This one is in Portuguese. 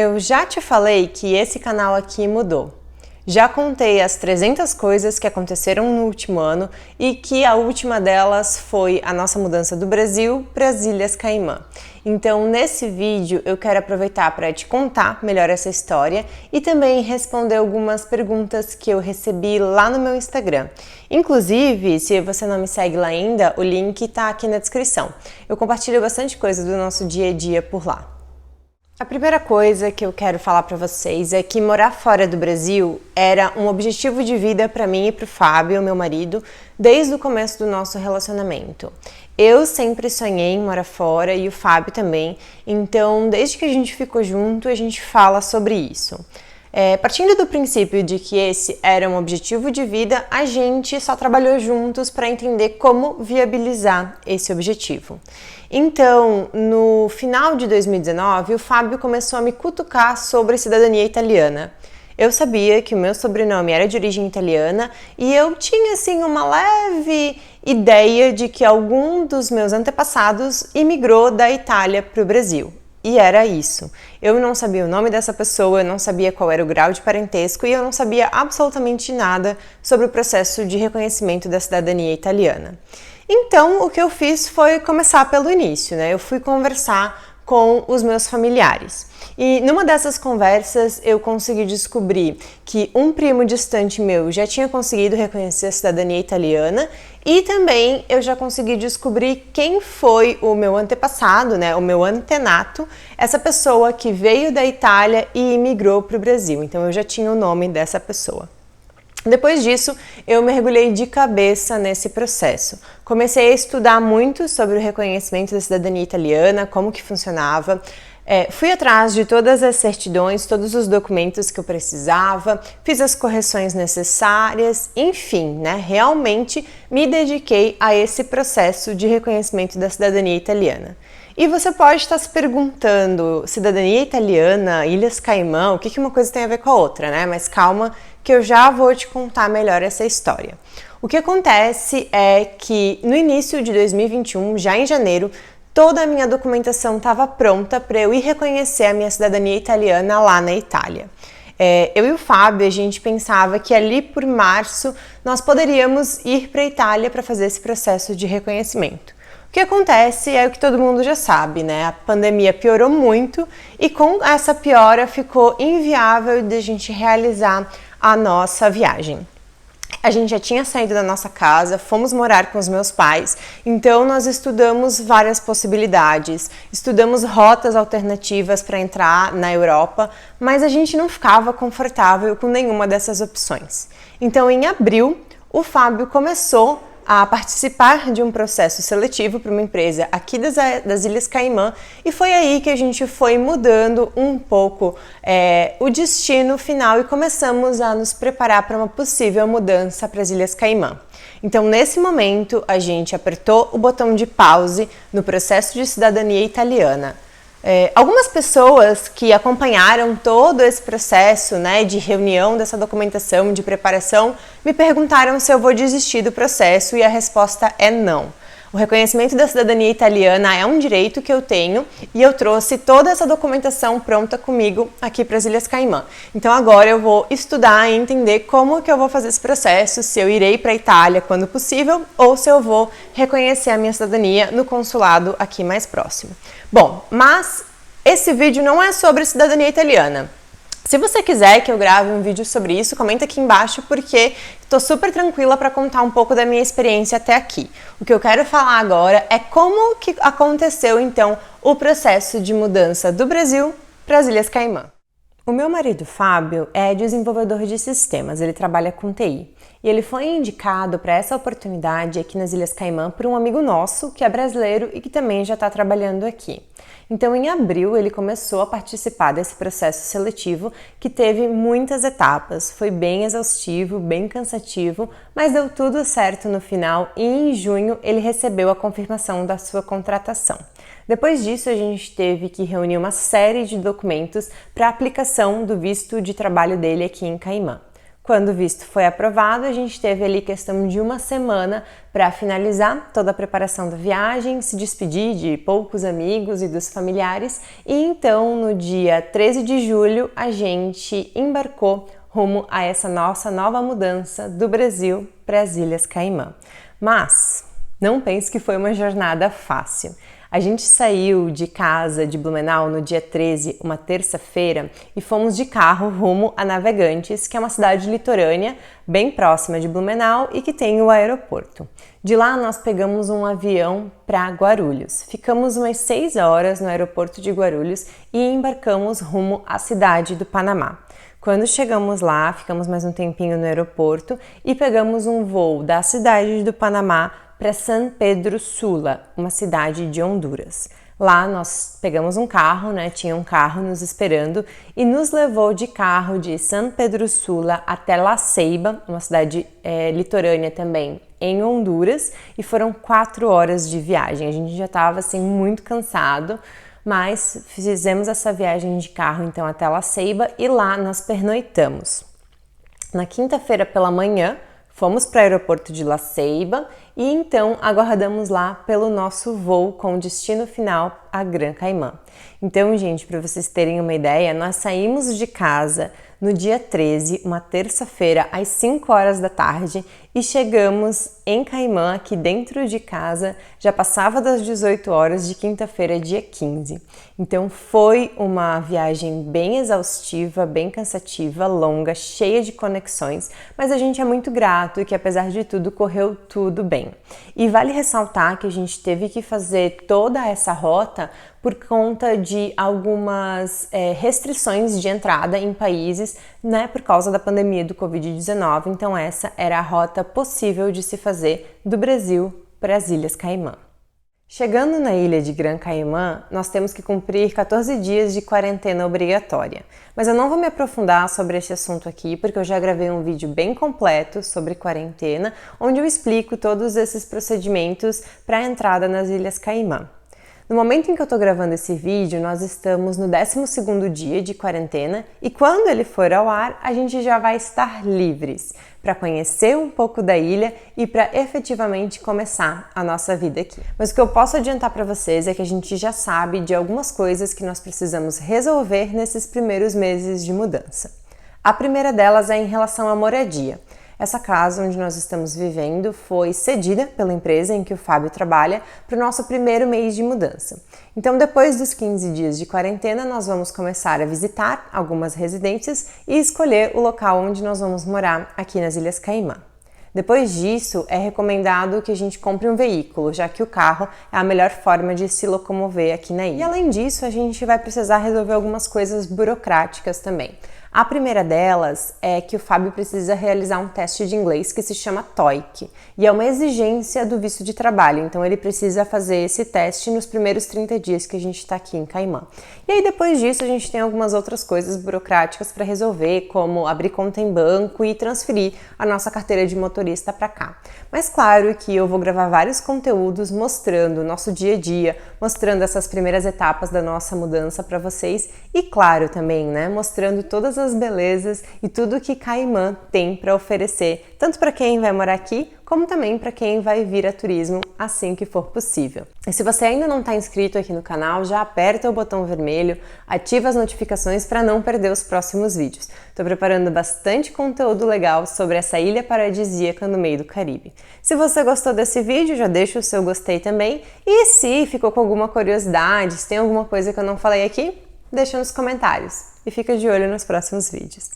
Eu já te falei que esse canal aqui mudou. Já contei as 300 coisas que aconteceram no último ano e que a última delas foi a nossa mudança do Brasil para as Ilhas Caimã. Então, nesse vídeo eu quero aproveitar para te contar melhor essa história e também responder algumas perguntas que eu recebi lá no meu Instagram. Inclusive, se você não me segue lá ainda, o link está aqui na descrição. Eu compartilho bastante coisa do nosso dia a dia por lá. A primeira coisa que eu quero falar para vocês é que morar fora do Brasil era um objetivo de vida para mim e para o Fábio, meu marido, desde o começo do nosso relacionamento. Eu sempre sonhei em morar fora e o Fábio também, então desde que a gente ficou junto a gente fala sobre isso. Partindo do princípio de que esse era um objetivo de vida, a gente só trabalhou juntos para entender como viabilizar esse objetivo. Então, no final de 2019, o Fábio começou a me cutucar sobre cidadania italiana. Eu sabia que o meu sobrenome era de origem italiana e eu tinha assim uma leve ideia de que algum dos meus antepassados imigrou da Itália para o Brasil. E era isso. Eu não sabia o nome dessa pessoa, eu não sabia qual era o grau de parentesco e eu não sabia absolutamente nada sobre o processo de reconhecimento da cidadania italiana. Então, o que eu fiz foi começar pelo início, né? Eu fui conversar com os meus familiares. E numa dessas conversas eu consegui descobrir que um primo distante meu já tinha conseguido reconhecer a cidadania italiana e também eu já consegui descobrir quem foi o meu antepassado, né, o meu antenato, essa pessoa que veio da Itália e imigrou para o Brasil. Então eu já tinha o nome dessa pessoa. Depois disso, eu mergulhei de cabeça nesse processo. Comecei a estudar muito sobre o reconhecimento da cidadania italiana, como que funcionava. Fui atrás de todas as certidões, todos os documentos que eu precisava, fiz as correções necessárias, enfim, né? Realmente me dediquei a esse processo de reconhecimento da cidadania italiana. E você pode estar se perguntando, cidadania italiana, Ilhas Caimã, o que uma coisa tem a ver com a outra, né? Mas calma que eu já vou te contar melhor essa história. O que acontece é que no início de 2021, já em janeiro, toda a minha documentação estava pronta para eu ir reconhecer a minha cidadania italiana lá na Itália. Eu e o Fábio, a gente pensava que ali por março nós poderíamos ir para a Itália para fazer esse processo de reconhecimento. O que acontece é o que todo mundo já sabe, né? A pandemia piorou muito e com essa piora ficou inviável de a gente realizar a nossa viagem. A gente já tinha saído da nossa casa, fomos morar com os meus pais, então nós estudamos várias possibilidades, estudamos rotas alternativas para entrar na Europa, mas a gente não ficava confortável com nenhuma dessas opções. Então, em abril, o Fábio começou a participar de um processo seletivo para uma empresa aqui das Ilhas Caimã e foi aí que a gente foi mudando um pouco o destino final e começamos a nos preparar para uma possível mudança para as Ilhas Caimã. Então, nesse momento, a gente apertou o botão de pause no processo de cidadania italiana. Algumas pessoas que acompanharam todo esse processo, né, de reunião dessa documentação, de preparação, me perguntaram se eu vou desistir do processo e a resposta é não. O reconhecimento da cidadania italiana é um direito que eu tenho e eu trouxe toda essa documentação pronta comigo aqui para as Ilhas Caimã. Então agora eu vou estudar e entender como que eu vou fazer esse processo, se eu irei para a Itália quando possível ou se eu vou reconhecer a minha cidadania no consulado aqui mais próximo. Bom, mas esse vídeo não é sobre cidadania italiana. Se você quiser que eu grave um vídeo sobre isso, comenta aqui embaixo porque estou super tranquila para contar um pouco da minha experiência até aqui. O que eu quero falar agora é como que aconteceu então o processo de mudança do Brasil para as Ilhas Caimã. O meu marido Fábio é desenvolvedor de sistemas, ele trabalha com TI. E ele foi indicado para essa oportunidade aqui nas Ilhas Caimã por um amigo nosso que é brasileiro e que também já está trabalhando aqui. Então, em abril, ele começou a participar desse processo seletivo que teve muitas etapas. Foi bem exaustivo, bem cansativo, mas deu tudo certo no final e em junho ele recebeu a confirmação da sua contratação. Depois disso, a gente teve que reunir uma série de documentos para a aplicação do visto de trabalho dele aqui em Caimã. Quando o visto foi aprovado, a gente teve ali questão de uma semana para finalizar toda a preparação da viagem, se despedir de poucos amigos e dos familiares, e então no dia 13 de julho a gente embarcou rumo a essa nossa nova mudança do Brasil para as Ilhas Caimã. Mas não pense que foi uma jornada fácil. A gente saiu de casa de Blumenau no dia 13, uma terça-feira, e fomos de carro rumo a Navegantes, que é uma cidade litorânea bem próxima de Blumenau e que tem o aeroporto. De lá nós pegamos um avião para Guarulhos. Ficamos umas 6 horas no aeroporto de Guarulhos e embarcamos rumo à cidade do Panamá. Quando chegamos lá, ficamos mais um tempinho no aeroporto e pegamos um voo da cidade do Panamá para San Pedro Sula, uma cidade de Honduras. Lá nós pegamos um carro, tinha um carro nos esperando e nos levou de carro de San Pedro Sula até La Ceiba, uma cidade litorânea também em Honduras, e foram 4 horas de viagem. A gente já estava assim muito cansado, mas fizemos essa viagem de carro então até La Ceiba e lá nós pernoitamos. Na quinta-feira pela manhã, fomos para o aeroporto de La Ceiba e então aguardamos lá pelo nosso voo com destino final a Gran Caimã. Então, gente, para vocês terem uma ideia, nós saímos de casa no dia 13, uma terça-feira, às 5 horas da tarde e chegamos em Caimã, aqui dentro de casa, já passava das 18 horas de quinta-feira, dia 15. Então foi uma viagem bem exaustiva, bem cansativa, longa, cheia de conexões, mas a gente é muito grato e que apesar de tudo correu tudo bem. E vale ressaltar que a gente teve que fazer toda essa rota por conta de algumas restrições de entrada em países, por causa da pandemia do Covid-19. Então essa era a rota possível de se fazer do Brasil para as Ilhas Caimã. Chegando na ilha de Gran Caimã, nós temos que cumprir 14 dias de quarentena obrigatória. Mas eu não vou me aprofundar sobre esse assunto aqui, porque eu já gravei um vídeo bem completo sobre quarentena, onde eu explico todos esses procedimentos para a entrada nas Ilhas Caimã. No momento em que eu estou gravando esse vídeo, nós estamos no 12º dia de quarentena e quando ele for ao ar, a gente já vai estar livres para conhecer um pouco da ilha e para efetivamente começar a nossa vida aqui. Mas o que eu posso adiantar para vocês é que a gente já sabe de algumas coisas que nós precisamos resolver nesses primeiros meses de mudança. A primeira delas é em relação à moradia. Essa casa onde nós estamos vivendo foi cedida pela empresa em que o Fábio trabalha para o nosso primeiro mês de mudança. Então, depois dos 15 dias de quarentena, nós vamos começar a visitar algumas residências e escolher o local onde nós vamos morar aqui nas Ilhas Caimã. Depois disso, é recomendado que a gente compre um veículo, já que o carro é a melhor forma de se locomover aqui na ilha. E além disso, a gente vai precisar resolver algumas coisas burocráticas também. A primeira delas é que o Fábio precisa realizar um teste de inglês que se chama TOEIC e é uma exigência do visto de trabalho, então ele precisa fazer esse teste nos primeiros 30 dias que a gente está aqui em Caimã. E aí depois disso a gente tem algumas outras coisas burocráticas para resolver, como abrir conta em banco e transferir a nossa carteira de motorista para cá. Mas claro que eu vou gravar vários conteúdos mostrando o nosso dia a dia, mostrando essas primeiras etapas da nossa mudança para vocês e claro também, mostrando todas as belezas e tudo que Caimã tem para oferecer, tanto para quem vai morar aqui, como também para quem vai vir a turismo assim que for possível. E se você ainda não está inscrito aqui no canal, já aperta o botão vermelho, ativa as notificações para não perder os próximos vídeos. Estou preparando bastante conteúdo legal sobre essa ilha paradisíaca no meio do Caribe. Se você gostou desse vídeo, já deixa o seu gostei também. E se ficou com alguma curiosidade, se tem alguma coisa que eu não falei aqui, deixa nos comentários. E fica de olho nos próximos vídeos.